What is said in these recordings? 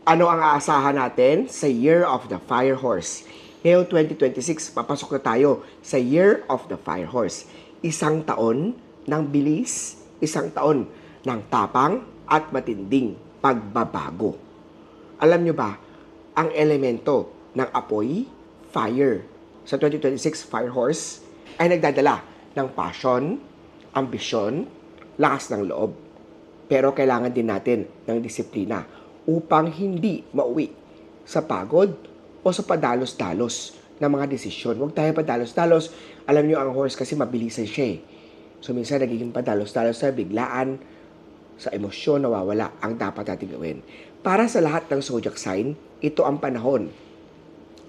Ano ang aasahan natin sa Year of the Fire Horse? Ngayong 2026, papasok na tayo sa Year of the Fire Horse. Isang taon ng bilis, isang taon ng tapang at matinding pagbabago. Alam nyo ba, ang elemento ng apoy, fire, sa 2026 Fire Horse ay nagdadala ng passion, ambisyon, lakas ng loob. Pero kailangan din natin ng disiplina upang hindi mauwi sa pagod o sa padalos-dalos ng mga desisyon. Huwag tayo padalos-dalos. Alam nyo, ang horse kasi mabilisan siya eh. So minsan nagiging padalos-dalos sa biglaan, sa emosyon, nawawala ang dapat natin gawin. Para sa lahat ng zodiac sign, ito ang panahon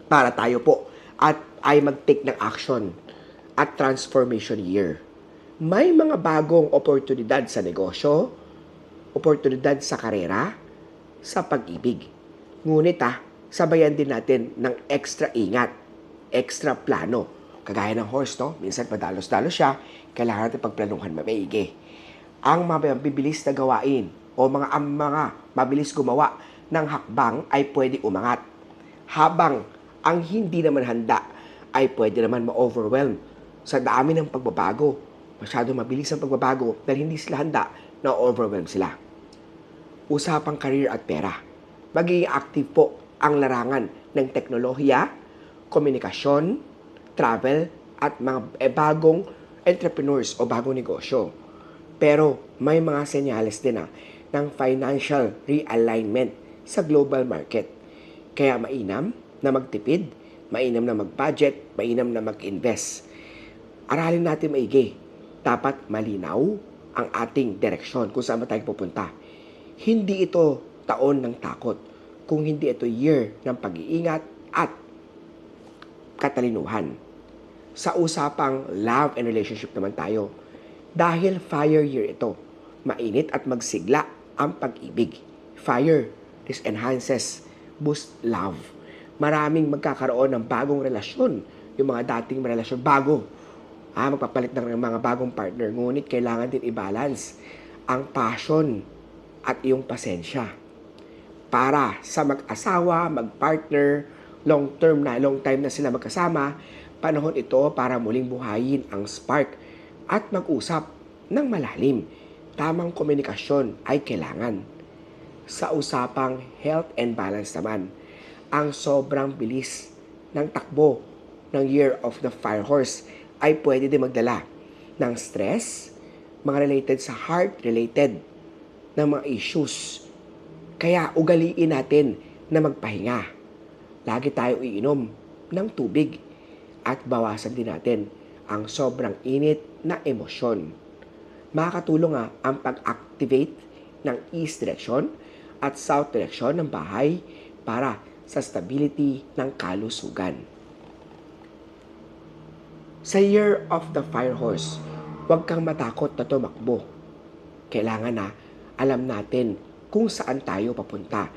para tayo po at ay mag-take ng action at transformation year. May mga bagong oportunidad sa negosyo, oportunidad sa karera, sa pag-ibig. Ngunit sabayan din natin ng extra ingat, extra plano. Kagaya ng horse, no? Minsan padalos-dalos siya, kailangan natin pagplanuhan maigi. Ang mabibilis na gawain o mga mabilis gumawa ng hakbang ay pwede umangat. Habang ang hindi naman handa ay pwede naman ma-overwhelm sa dami ng pagbabago. Masyado mabilis ang pagbabago dahil hindi sila handa na overwhelm sila. Usapang career at pera. Magiging active po ang larangan ng teknolohiya, komunikasyon, travel, at mga bagong entrepreneurs o bagong negosyo. Pero may mga senyales din ng financial realignment sa global market. Kaya mainam na magtipid, mainam na mag-budget, mainam na mag-invest. Aralin natin maigi. Dapat malinaw ang ating direksyon kung saan tayo pupunta. Hindi ito taon ng takot, kung hindi ito year ng pag-iingat at katalinuhan. Sa usapang love and relationship naman tayo, dahil fire year ito, mainit at magsigla ang pag-ibig. Fire, this enhances, boost love. Maraming magkakaroon ng bagong relasyon, yung mga dating relasyon bago. Magpapalit ng mga bagong partner, ngunit kailangan din i-balance ang passion at iyong pasensya. Para sa mag-asawa, mag-partner, long time na sila magkasama, panahon ito para muling buhayin ang spark at mag-usap ng malalim. Tamang komunikasyon ay kailangan. Sa usapang health and balance naman, ang sobrang bilis ng takbo ng Year of the Fire Horse ay pwede din magdala ng stress, mga related sa heart-related ng mga issues. Kaya ugaliin natin na magpahinga. Lagi tayo iinom ng tubig at bawasan din natin ang sobrang init na emosyon. Makakatulong ang pag-activate ng east direction at south direction ng bahay para sa stability ng kalusugan. Sa Year of the Fire Horse, huwag kang matakot na tumakbo. Kailangan alam natin kung saan tayo papunta.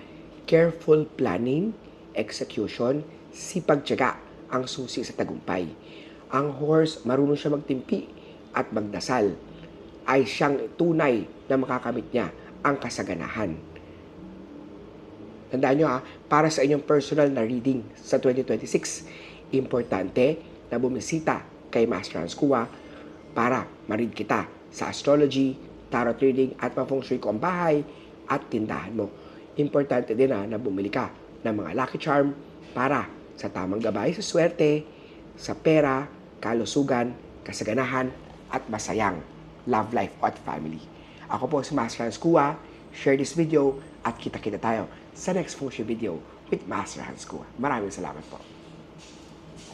Careful planning, execution, sipag-tiyaga ang susi sa tagumpay. Ang horse, marunong siya magtimpi at magdasal, ay siyang tunay na makakamit niya ang kasaganahan. Tandaan nyo para sa inyong personal na reading sa 2026, importante na bumisita kay Master Hans Kua para ma-read kita sa astrology, tarot reading at pa-feng shui ko ang bahay at tindahan mo. Importante din na bumili ka ng mga lucky charm para sa tamang gabay sa swerte, sa pera, kalusugan, kasaganahan at masayang love life at family. Ako po si Master Hans Kua. Share this video at kita-kita tayo sa next feng shui video with Master Hans Kua. Maraming salamat po.